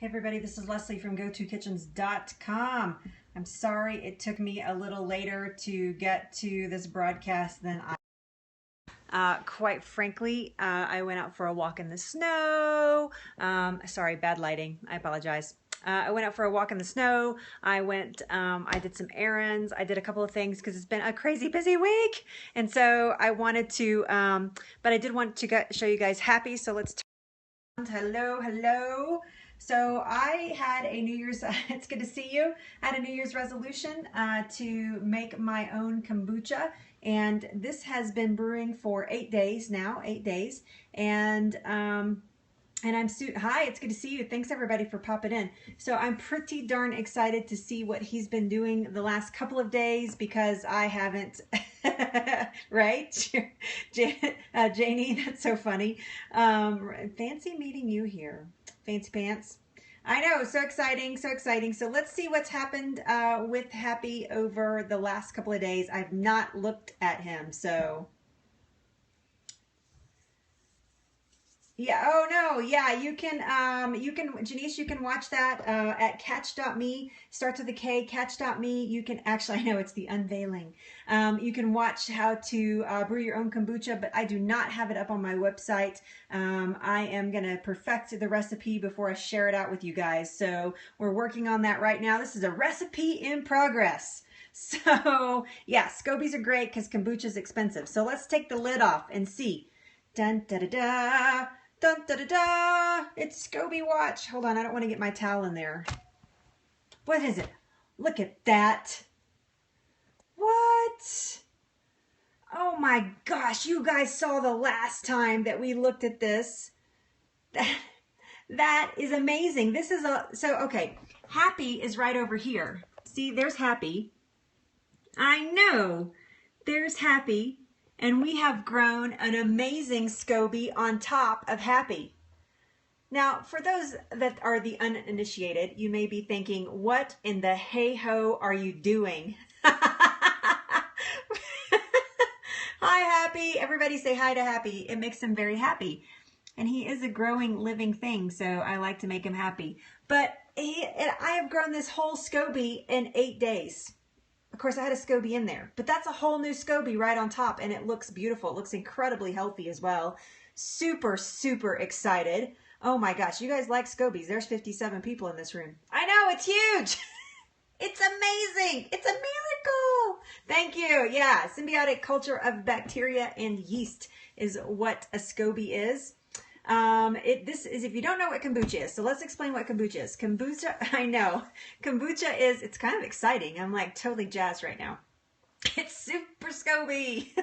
Hey everybody, this is Leslie from GoToKitchens.com. I'm sorry it took me a little later to get to this broadcast than quite frankly, I went out for a walk in the snow. Sorry, bad lighting. I apologize. I went out for a walk in the snow. I did some errands. I did a couple of things because it's been a crazy busy week. And so I wanted to, but I did want to show you guys happy. So let's turn. Hello. So I had a New Year's, it's good to see you. I had a New Year's resolution to make my own kombucha. And this has been brewing for 8 days now, 8 days. And hi, it's good to see you. Thanks everybody for popping in. So I'm pretty darn excited to see what he's been doing the last couple of days because I haven't, right? Janie, that's so funny. Fancy meeting you here. Fancy pants. I know, so exciting, so exciting. So let's see what's happened with Happy over the last couple of days. I've not looked at him, so. Yeah, oh no, yeah, you can, Janice, you can watch that at catch.me, starts with a K, catch.me. You can actually, I know it's the unveiling. You can watch how to brew your own kombucha, but I do not have it up on my website. I am going to perfect the recipe before I share it out with you guys. So we're working on that right now. This is a recipe in progress. So yeah, SCOBYs are great because kombucha is expensive. So let's take the lid off and see. Dun da da da. Dun, da, da, da. It's SCOBY watch. Hold on, I don't want to get my towel in there. What is it? Look at that. What? Oh my gosh, you guys saw the last time that we looked at this. That is amazing. This is okay, Happy is right over here. See, there's Happy. I know. There's Happy. And we have grown an amazing SCOBY on top of Happy. Now, for those that are the uninitiated, you may be thinking, what in the hey-ho are you doing? Hi, Happy. Everybody say hi to Happy. It makes him very happy. And he is a growing, living thing, so I like to make him happy. But I have grown this whole SCOBY in 8 days. Of course, I had a SCOBY in there, but that's a whole new SCOBY right on top, and it looks beautiful. It looks incredibly healthy as well. Super, super excited. Oh my gosh, you guys like SCOBYs. There's 57 people in this room. I know, it's huge. It's amazing. It's a miracle. Thank you. Yeah, symbiotic culture of bacteria and yeast is what a SCOBY is. This is, if you don't know what kombucha is, so let's explain what kombucha is. Kombucha, I know, kombucha is, it's kind of exciting. I'm like totally jazzed right now. It's super SCOBY.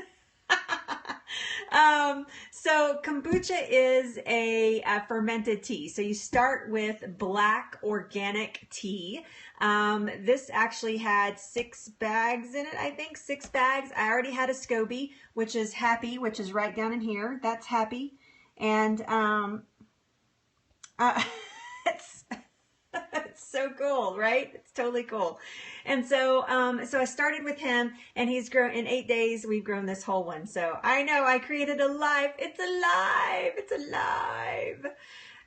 So kombucha is a fermented tea. So you start with black organic tea. This actually had 6 bags in it, I think, 6 bags. I already had a SCOBY, which is Happy, which is right down in here. That's Happy. And it's so cool, right? It's totally cool. And so so I started with him, and he's grown in 8 days. We've grown this whole one. So I know I created a life. It's alive. It's alive.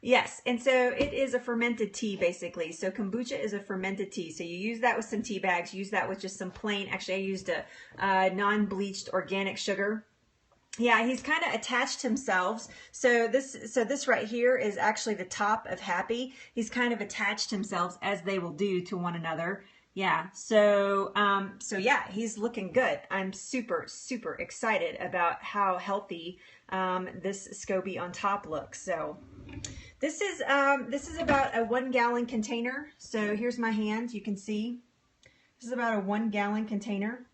Yes, and so it is a fermented tea basically. So kombucha is a fermented tea. So you use that with some tea bags. Use that with just some plain. Actually, I used a non-bleached organic sugar. Yeah, he's kind of attached himself. So this right here is actually the top of Happy. He's kind of attached himself, as they will do, to one another. Yeah. So yeah, he's looking good. I'm super, super excited about how healthy this SCOBY on top looks. So this is about a 1 gallon container. So here's my hand. You can see this is about a 1 gallon container.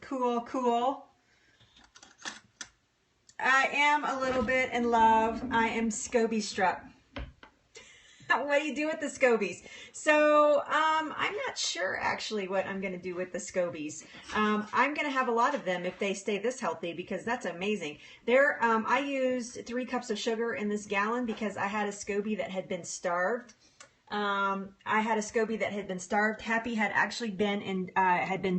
Cool, cool. I am a little bit in love. I am SCOBY struck. What do you do with the SCOBYs? So I'm not sure actually what I'm going to do with the SCOBYs. I'm going to have a lot of them if they stay this healthy, because that's amazing. I used 3 cups of sugar in this gallon because I had a SCOBY that had been starved. I had a SCOBY that had been starved. Happy had actually been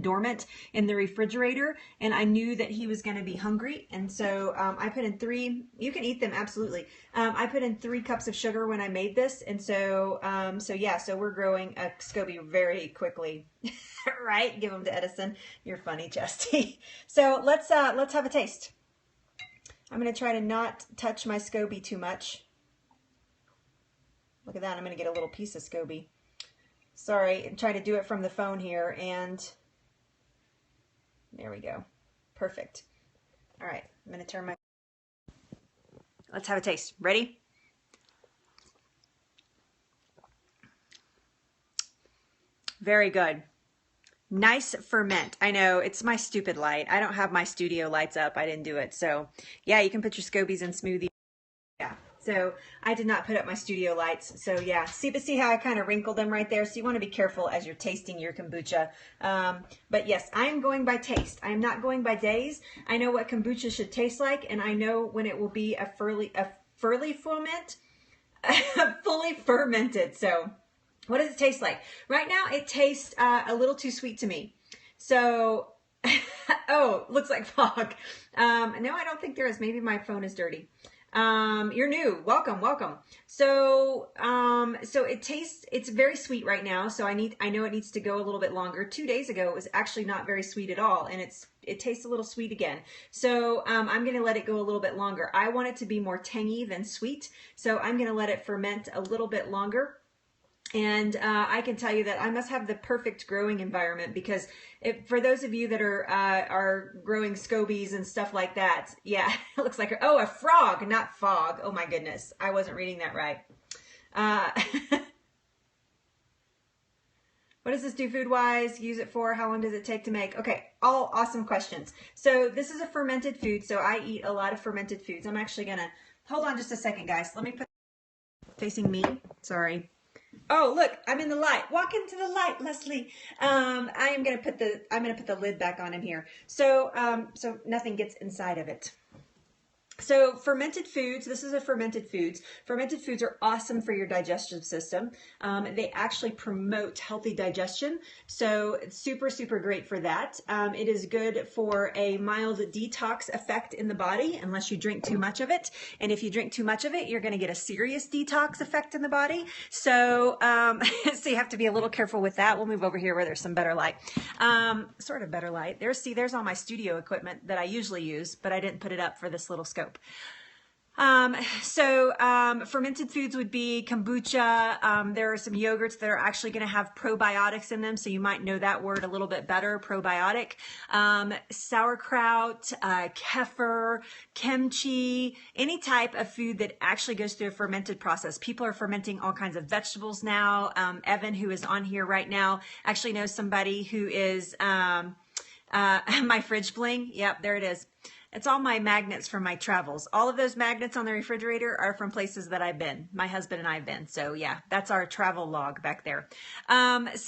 dormant in the refrigerator, and I knew that he was going to be hungry, and so I put in 3. You can eat them absolutely. I put in 3 cups of sugar when I made this, and so so we're growing a SCOBY very quickly, right? Give them to Edison. You're funny, Chesty. So let's have a taste. I'm going to try to not touch my SCOBY too much. Look at that. I'm going to get a little piece of SCOBY. Sorry, I'm trying to do it from the phone here, and there we go. Perfect. All right, I'm going to turn my... Let's have a taste. Ready? Very good. Nice ferment. I know, it's my stupid light. I don't have my studio lights up. I didn't do it. So, yeah, you can put your SCOBYs in smoothies. Yeah. So I did not put up my studio lights. So yeah, see how I kind of wrinkled them right there. So you want to be careful as you're tasting your kombucha. But yes, I am going by taste. I am not going by days. I know what kombucha should taste like, and I know when it will be fully fermented. So what does it taste like? Right now it tastes a little too sweet to me. So, oh, looks like fog. No, I don't think there is. Maybe my phone is dirty. You're new. Welcome. So it's very sweet right now. So I know it needs to go a little bit longer. 2 days ago, it was actually not very sweet at all. And it tastes a little sweet again. So, I'm going to let it go a little bit longer. I want it to be more tangy than sweet. So I'm going to let it ferment a little bit longer. And I can tell you that I must have the perfect growing environment, because for those of you that are growing SCOBYs and stuff like that, yeah, it looks like, oh, a frog, not fog. Oh my goodness, I wasn't reading that right. What does this do food-wise? Use it for? How long does it take to make? Okay, all awesome questions. So this is a fermented food, so I eat a lot of fermented foods. I'm actually gonna, hold on just a second, guys. Let me put, facing me, sorry. Oh, look, I'm in the light. Walk into the light, Leslie. I'm gonna put the lid back on in here. So so nothing gets inside of it. So fermented foods, this is a fermented foods. Fermented foods are awesome for your digestive system. They actually promote healthy digestion. So it's super, super great for that. It is good for a mild detox effect in the body, unless you drink too much of it. And if you drink too much of it, you're going to get a serious detox effect in the body. So, so you have to be a little careful with that. We'll move over here where there's some better light. Sort of better light. There's all my studio equipment that I usually use, but I didn't put it up for this little scope. Fermented foods would be kombucha. There are some yogurts that are actually going to have probiotics in them, so you might know that word a little bit better, probiotic. Sauerkraut, kefir, kimchi, any type of food that actually goes through a fermented process. People are fermenting all kinds of vegetables now. Evan, who is on here right now, actually knows somebody who is my fridge bling. Yep, there it is. It's all my magnets from my travels. All of those magnets on the refrigerator are from places that I've been. My husband and I have been. So yeah, that's our travel log back there. But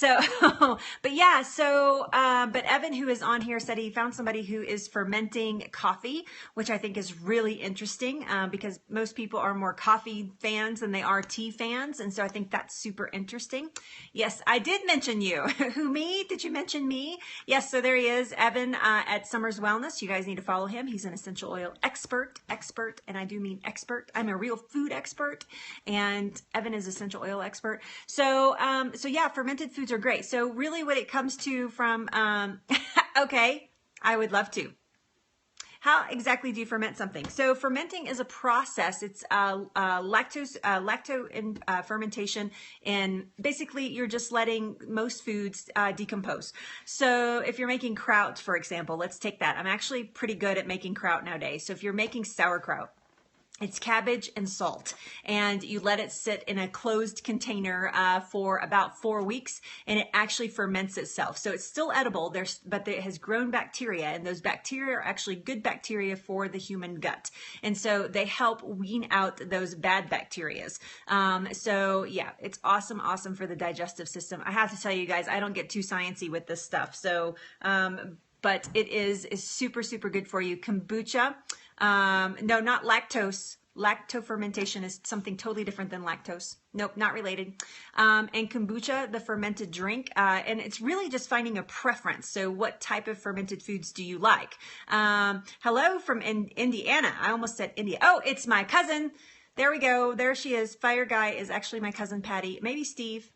Evan, who is on here, said he found somebody who is fermenting coffee, which I think is really interesting because most people are more coffee fans than they are tea fans. And so I think that's super interesting. Yes, I did mention you. Who, me? Did you mention me? Yes, so there he is, Evan at Summers Wellness. You guys need to follow him. He's an essential oil expert, and I do mean expert. I'm a real food expert, and Evan is essential oil expert. So yeah, fermented foods are great. So really what it comes to from, okay, I would love to. How exactly do you ferment something? So fermenting is a process. It's lacto in fermentation, and basically you're just letting most foods decompose. So if you're making kraut, for example, let's take that. I'm actually pretty good at making kraut nowadays. So if you're making sauerkraut, it's cabbage and salt, and you let it sit in a closed container for about 4 weeks, and it actually ferments itself. So it's still edible, but it has grown bacteria, and those bacteria are actually good bacteria for the human gut. And so they help wean out those bad bacterias. So yeah, it's awesome for the digestive system. I have to tell you guys, I don't get too sciencey with this stuff. So, but it is super good for you. Kombucha. No, not lactose. Lactofermentation is something totally different than lactose. Nope, not related. And kombucha, the fermented drink, and it's really just finding a preference. So what type of fermented foods do you like? Hello from Indiana. I almost said India. Oh, it's my cousin. There we go. There she is. Fire Guy is actually my cousin Patty. Maybe Steve.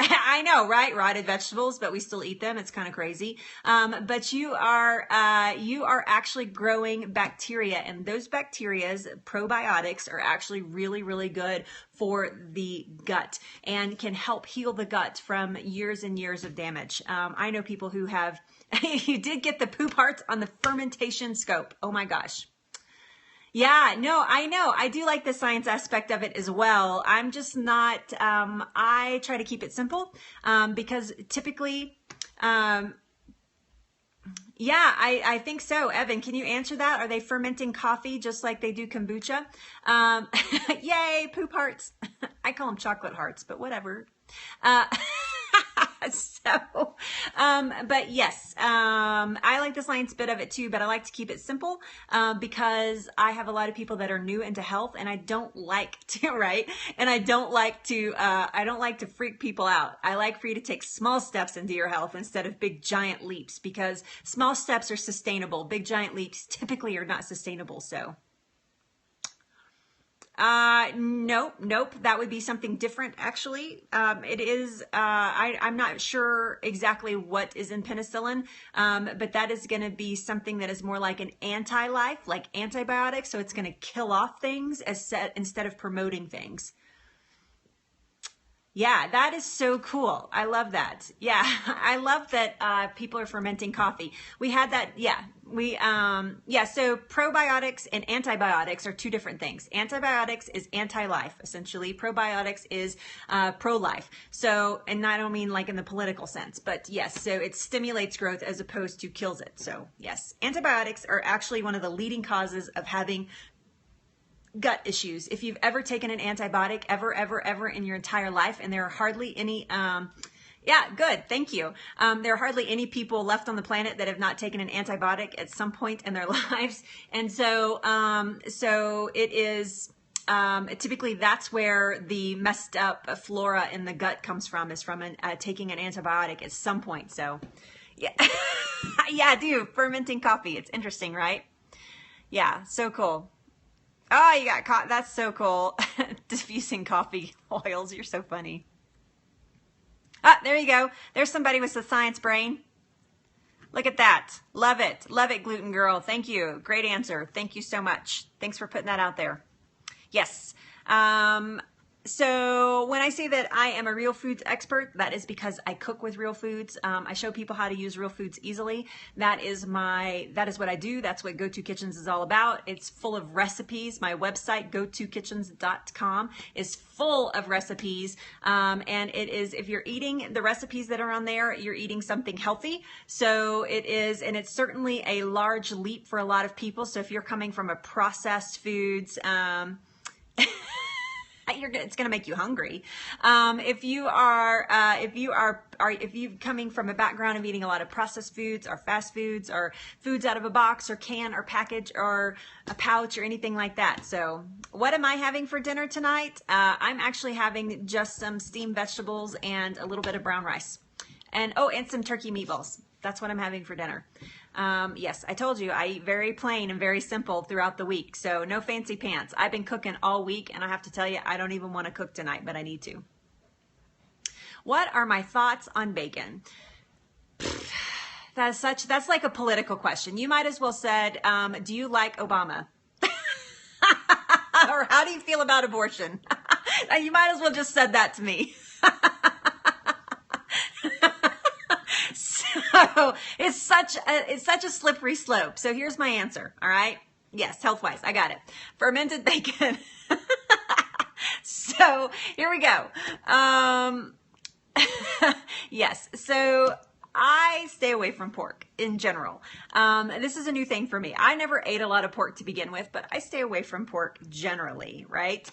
I know, right? Rotted vegetables, but we still eat them. It's kind of crazy. But you are actually growing bacteria, and those bacterias, probiotics, are actually really, really good for the gut and can help heal the gut from years and years of damage. I know people who have, you did get the poop hearts on the fermentation scope. Oh my gosh. Yeah, no, I know. I do like the science aspect of it as well. I'm just not, I try to keep it simple, because typically, yeah, I think so. Evan, can you answer that? Are they fermenting coffee just like they do kombucha? Yay, poop hearts. I call them chocolate hearts, but whatever. So, but yes, I like the science bit of it too, but I like to keep it simple, because I have a lot of people that are new into health, and I don't like to, right? And I don't like to freak people out. I like for you to take small steps into your health instead of big giant leaps, because small steps are sustainable. Big giant leaps typically are not sustainable. So. Nope. That would be something different, actually. It is, I'm not sure exactly what is in penicillin, but that is going to be something that is more like an anti-life, like antibiotics. So it's going to kill off things instead of promoting things. Yeah, that is so cool. I love that. Yeah, I love that people are fermenting coffee. We had that, yeah. So probiotics and antibiotics are two different things. Antibiotics is anti-life, essentially. Probiotics is pro-life. So, and I don't mean like in the political sense, but yes, so it stimulates growth as opposed to kills it. So yes, antibiotics are actually one of the leading causes of having gut issues. If you've ever taken an antibiotic ever in your entire life, and there are hardly any, yeah, good. Thank you. There are hardly any people left on the planet that have not taken an antibiotic at some point in their lives. And so, so it is, typically that's where the messed up flora in the gut comes from, is from taking an antibiotic at some point. So yeah, yeah, dude, fermenting coffee. It's interesting, right? Yeah. So cool. Oh, you got caught. That's so cool. Diffusing coffee oils. You're so funny. Ah, there you go. There's somebody with the science brain. Look at that. Love it. Love it, Gluten Girl. Thank you. Great answer. Thank you so much. Thanks for putting that out there. Yes. So when I say that I am a real foods expert, that is because I cook with real foods. I show people how to use real foods easily. That is what I do. That's what Go-To Kitchens is all about. It's full of recipes. My website, gotokitchens.com, is full of recipes. And it is, if you're eating the recipes that are on there, you're eating something healthy. So it is, and it's certainly a large leap for a lot of people. So if you're coming from a processed foods, it's going to make you hungry. If you're coming from a background of eating a lot of processed foods or fast foods or foods out of a box or can or package or a pouch or anything like that. So what am I having for dinner tonight? I'm actually having just some steamed vegetables and a little bit of brown rice, and some turkey meatballs. That's what I'm having for dinner. Yes, I told you I eat very plain and very simple throughout the week. So no fancy pants. I've been cooking all week, and I have to tell you, I don't even want to cook tonight, but I need to. What are my thoughts on bacon? That's like a political question. You might as well said, do you like Obama? Or how do you feel about abortion? You might as well just said that to me. So it's such a slippery slope. So here's my answer. All right. Yes. Health-wise, I got it. Fermented bacon. So here we go. Yes. So I stay away from pork in general. This is a new thing for me. I never ate a lot of pork to begin with, but I stay away from pork generally, right?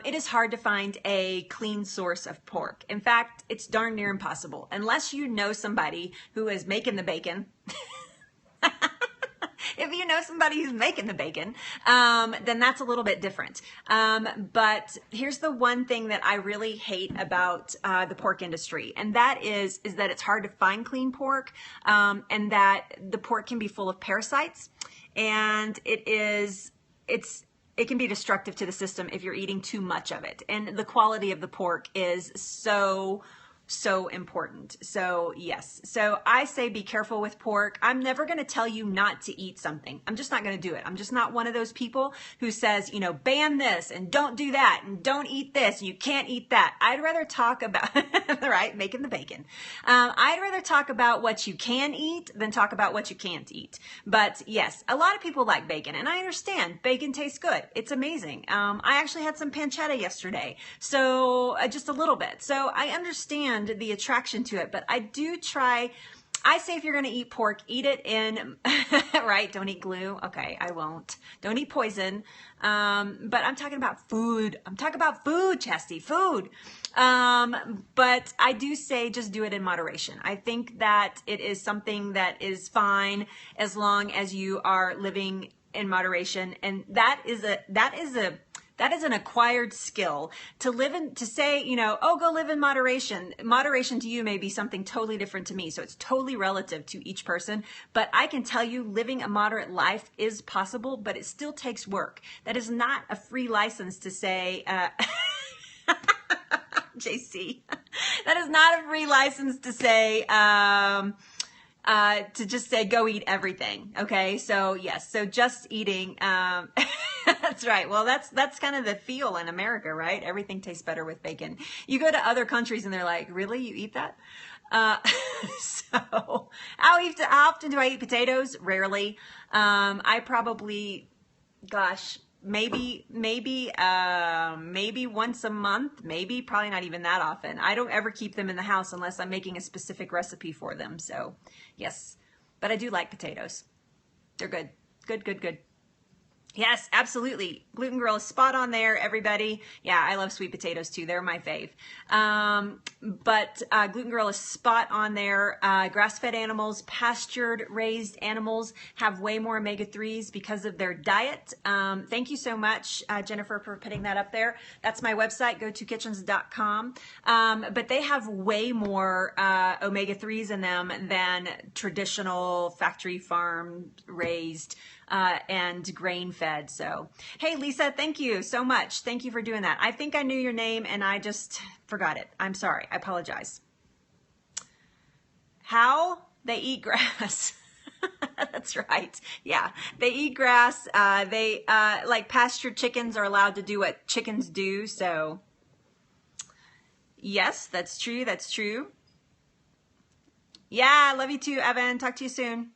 It is hard to find a clean source of pork. In fact, it's darn near impossible unless you know somebody who is making the bacon. If you know somebody who's making the bacon, then that's a little bit different. But here's the one thing that I really hate about the pork industry, and that is that it's hard to find clean pork, and that the pork can be full of parasites, and it can be destructive to the system if you're eating too much of it. And the quality of the pork is so important. So yes. So I say be careful with pork. I'm never going to tell you not to eat something. I'm just not going to do it. I'm just not one of those people who says, ban this and don't do that and don't eat this and you can't eat that. I'd rather talk about, right, making the bacon. I'd rather talk about what you can eat than talk about what you can't eat. But yes, a lot of people like bacon, and I understand bacon tastes good. It's amazing. I actually had some pancetta yesterday. So just a little bit. So I understand the attraction to it, but I say if you're going to eat pork, eat it in, right? Don't eat glue. Okay, I won't. Don't eat poison. But I'm talking about food. I'm talking about food, Chastity, food. But I do say just do it in moderation. I think that it is something that is fine as long as you are living in moderation. And that is an acquired skill to say, oh, go live in moderation. Moderation to you may be something totally different to me. So it's totally relative to each person. But I can tell you living a moderate life is possible, but it still takes work. That is not a free license to say, JC, that is not a free license to say, to just say, go eat everything. Okay. So yes. So just eating, that's right. Well, that's kind of the feel in America, right? Everything tastes better with bacon. You go to other countries and they're like, really? You eat that? So how often do I eat potatoes? Rarely. I probably, gosh, maybe once a month, probably not even that often. I don't ever keep them in the house unless I'm making a specific recipe for them. So yes, but I do like potatoes. They're good. Good. Yes, absolutely. Gluten Girl is spot on there, everybody. Yeah, I love sweet potatoes too. They're my fave. But Gluten Girl is spot on there. Grass-fed animals, pastured raised animals have way more omega-3s because of their diet. Thank you so much, Jennifer, for putting that up there. That's my website, gotokitchens.com. But they have way more omega-3s in them than traditional factory farm raised and grain-fed. So, hey, Lisa, thank you so much. Thank you for doing that. I think I knew your name and I just forgot it. I'm sorry. I apologize. How they eat grass. That's right. Yeah, they eat grass. They like pastured chickens are allowed to do what chickens do. So, yes, that's true. That's true. Yeah, I love you too, Evan. Talk to you soon.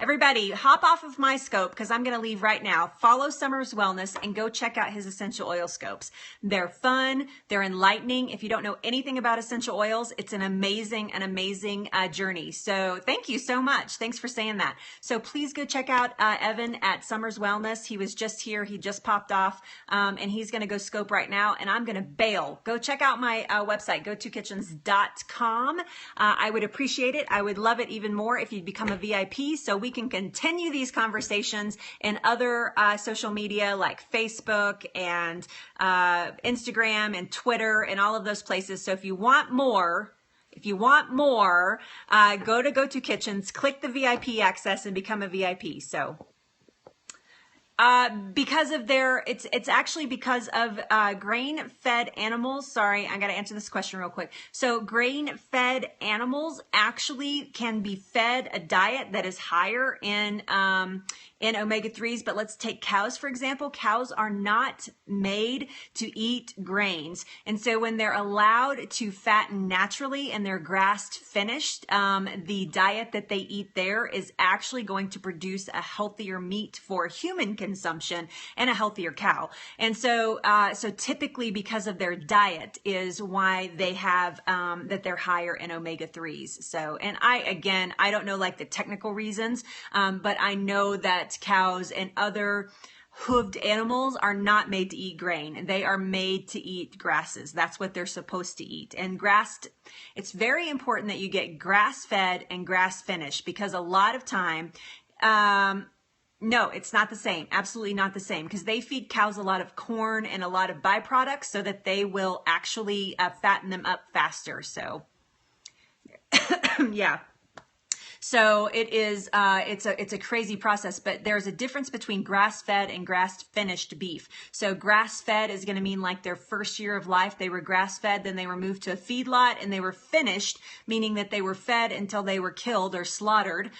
Everybody, hop off of my scope because I'm going to leave right now. Follow Summer's Wellness and go check out his essential oil scopes. They're fun. They're enlightening. If you don't know anything about essential oils, it's an amazing journey. So thank you so much. Thanks for saying that. So please go check out Evan at Summer's Wellness. He was just here. He just popped off and he's going to go scope right now and I'm going to bail. Go check out my website, gotokitchens.com. I would appreciate it. I would love it even more if you'd become a VIP so we can continue these conversations in other social media like Facebook and Instagram and Twitter and all of those places. So if you want more, go to GoToKitchens, click the VIP access and become a VIP. So because of it's actually because of grain-fed animals. Sorry, I got to answer this question real quick. So grain-fed animals actually can be fed a diet that is higher in omega-3s, but let's take cows, for example. Cows are not made to eat grains. And so when they're allowed to fatten naturally and they're grass-finished, the diet that they eat there is actually going to produce a healthier meat for human consumption and a healthier cow. And so, so typically because of their diet is why they have, that they're higher in omega-3s. So, and I don't know like the technical reasons, but I know that cows and other hooved animals are not made to eat grain. They are made to eat grasses. That's what they're supposed to eat. And it's very important that you get grass-fed and grass-finished because a lot of time, No, it's not the same. Absolutely not the same, because they feed cows a lot of corn and a lot of byproducts so that they will actually fatten them up faster. So yeah. So it is, it's a crazy process, but there's a difference between grass-fed and grass-finished beef. So grass-fed is going to mean like their first year of life, they were grass-fed, then they were moved to a feedlot, and they were finished, meaning that they were fed until they were killed or slaughtered,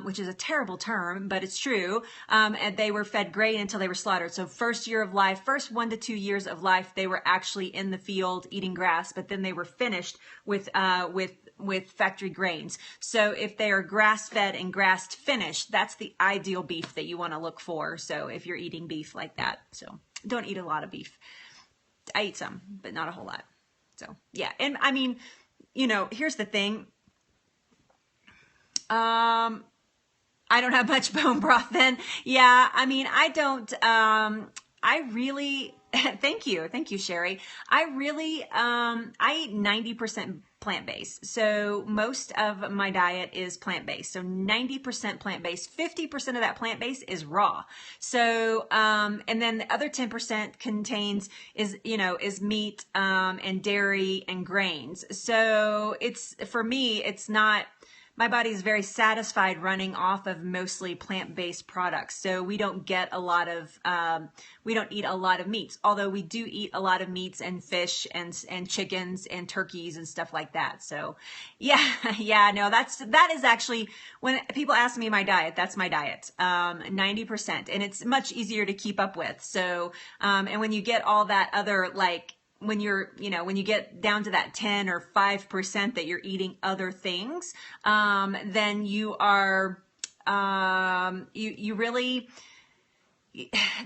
which is a terrible term, but it's true. And they were fed grain until they were slaughtered. So first year of life, first 1 to 2 years of life, they were actually in the field eating grass, but then they were finished with factory grains. So if they are grass-fed and grass-finished, that's the ideal beef that you want to look for. So if you're eating beef like that, so don't eat a lot of beef. I eat some, but not a whole lot. So yeah, and I mean, you know, here's the thing. I don't have much bone broth then. Yeah, I mean, I don't, I really, thank you, Sherry. I really, I eat 90% plant-based. So most of my diet is plant-based. So 90% plant-based, 50% of that plant-based is raw. So, and then the other 10% contains is meat, and dairy and grains. So it's, for me, it's not, my body is very satisfied running off of mostly plant-based products. So we don't get a lot of, we don't eat a lot of meats, although we do eat a lot of meats and fish and chickens and turkeys and stuff like that. So yeah, no, that is actually, when people ask me my diet, that's my diet, 90%, and it's much easier to keep up with. So, and when you get all that other, like, when you get down to that 10 or 5% that you're eating other things, then you are, you really,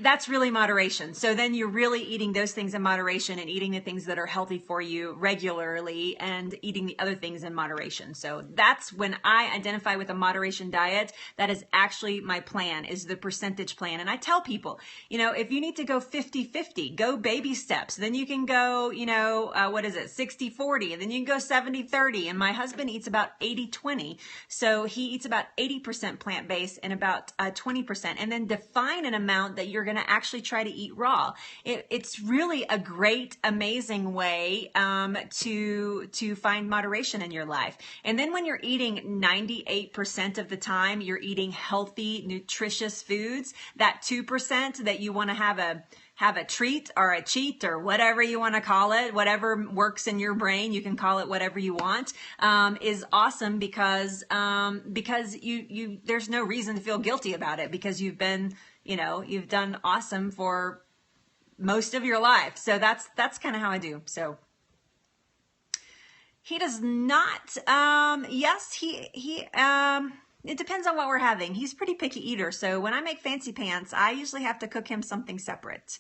that's really moderation. So then you're really eating those things in moderation and eating the things that are healthy for you regularly and eating the other things in moderation. So that's when I identify with a moderation diet. That is actually my plan, is the percentage plan. And I tell people, if you need to go 50-50, go baby steps. Then you can go, 60-40, and then you can go 70-30. And my husband eats about 80-20. So he eats about 80% plant-based and about 20%. And then define an amount that you're going to actually try to eat raw. It's really a great, amazing way to find moderation in your life. And then when you're eating 98% of the time, you're eating healthy, nutritious foods, that 2% that you want to have a treat or a cheat or whatever you want to call it, whatever works in your brain, you can call it whatever you want, is awesome because you there's no reason to feel guilty about it, because you've been, you've done awesome for most of your life. So that's kind of how I do. So he does not, yes, it depends on what we're having. He's a pretty picky eater. So when I make fancy pants, I usually have to cook him something separate.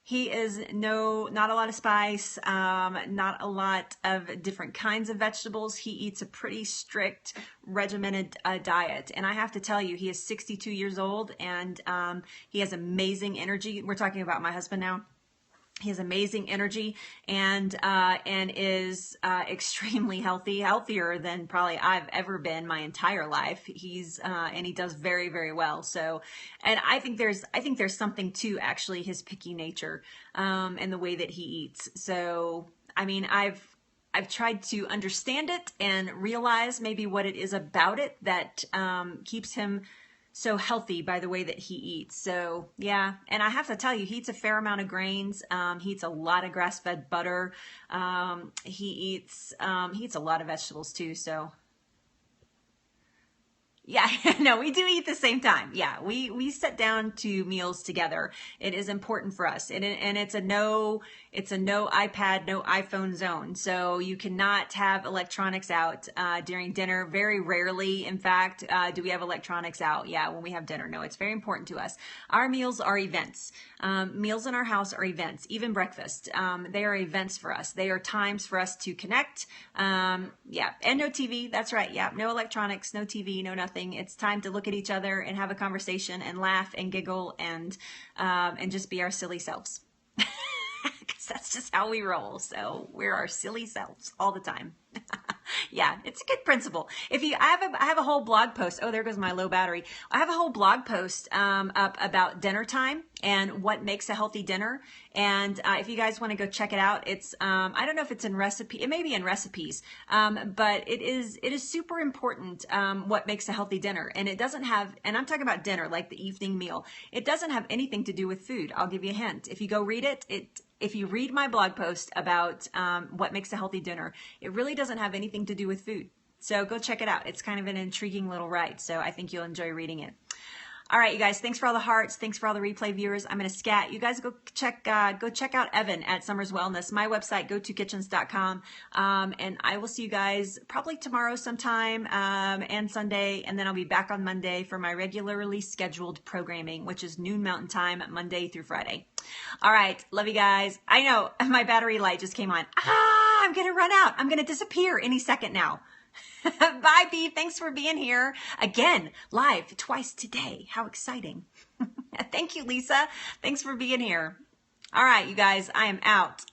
He is not a lot of spice, not a lot of different kinds of vegetables. He eats a pretty strict, regimented diet. And I have to tell you, he is 62 years old, and he has amazing energy. We're talking about my husband now. He has amazing energy and is extremely healthy, healthier than probably I've ever been my entire life. He's and he does very, very well. So, and I think there's something to actually his picky nature and the way that he eats. So, I mean, I've tried to understand it and realize maybe what it is about it that keeps him so healthy by the way that he eats. So yeah, and I have to tell you, he eats a fair amount of grains. He eats a lot of grass-fed butter. He eats a lot of vegetables too. So yeah, no, we do eat the same time. Yeah, we sit down to meals together. It is important for us, and it's a no iPad, no iPhone zone. So you cannot have electronics out during dinner. Very rarely, in fact, do we have electronics out. Yeah, when we have dinner. No, it's very important to us. Our meals are events. Meals in our house are events. Even breakfast, they are events for us. They are times for us to connect. Yeah, and no TV. That's right. Yeah, no electronics, no TV, no nothing. It's time to look at each other and have a conversation and laugh and giggle and just be our silly selves. Because that's just how we roll. So we're our silly selves all the time. Yeah, it's a good principle. I have a whole blog post. Oh, there goes my low battery. I have a whole blog post up about dinner time and what makes a healthy dinner. And if you guys want to go check it out, it's I don't know if it's in recipe. It may be in recipes, but it is super important what makes a healthy dinner. And it doesn't have. And I'm talking about dinner, like the evening meal. It doesn't have anything to do with food. I'll give you a hint. If you go read it, if you read my blog post about what makes a healthy dinner, it really doesn't have anything to do with food. So go check it out. It's kind of an intriguing little write. So I think you'll enjoy reading it. All right, you guys, thanks for all the hearts. Thanks for all the replay viewers. I'm going to scat. You guys go check out Evan at Summers Wellness. My website, gotokitchens.com. And I will see you guys probably tomorrow sometime and Sunday. And then I'll be back on Monday for my regularly scheduled programming, which is noon Mountain Time, Monday through Friday. All right. Love you guys. I know my battery light just came on. I'm going to run out. I'm going to disappear any second now. Bye, Beef. Thanks for being here. Again, live twice today. How exciting. Thank you, Lisa. Thanks for being here. All right, you guys, I am out.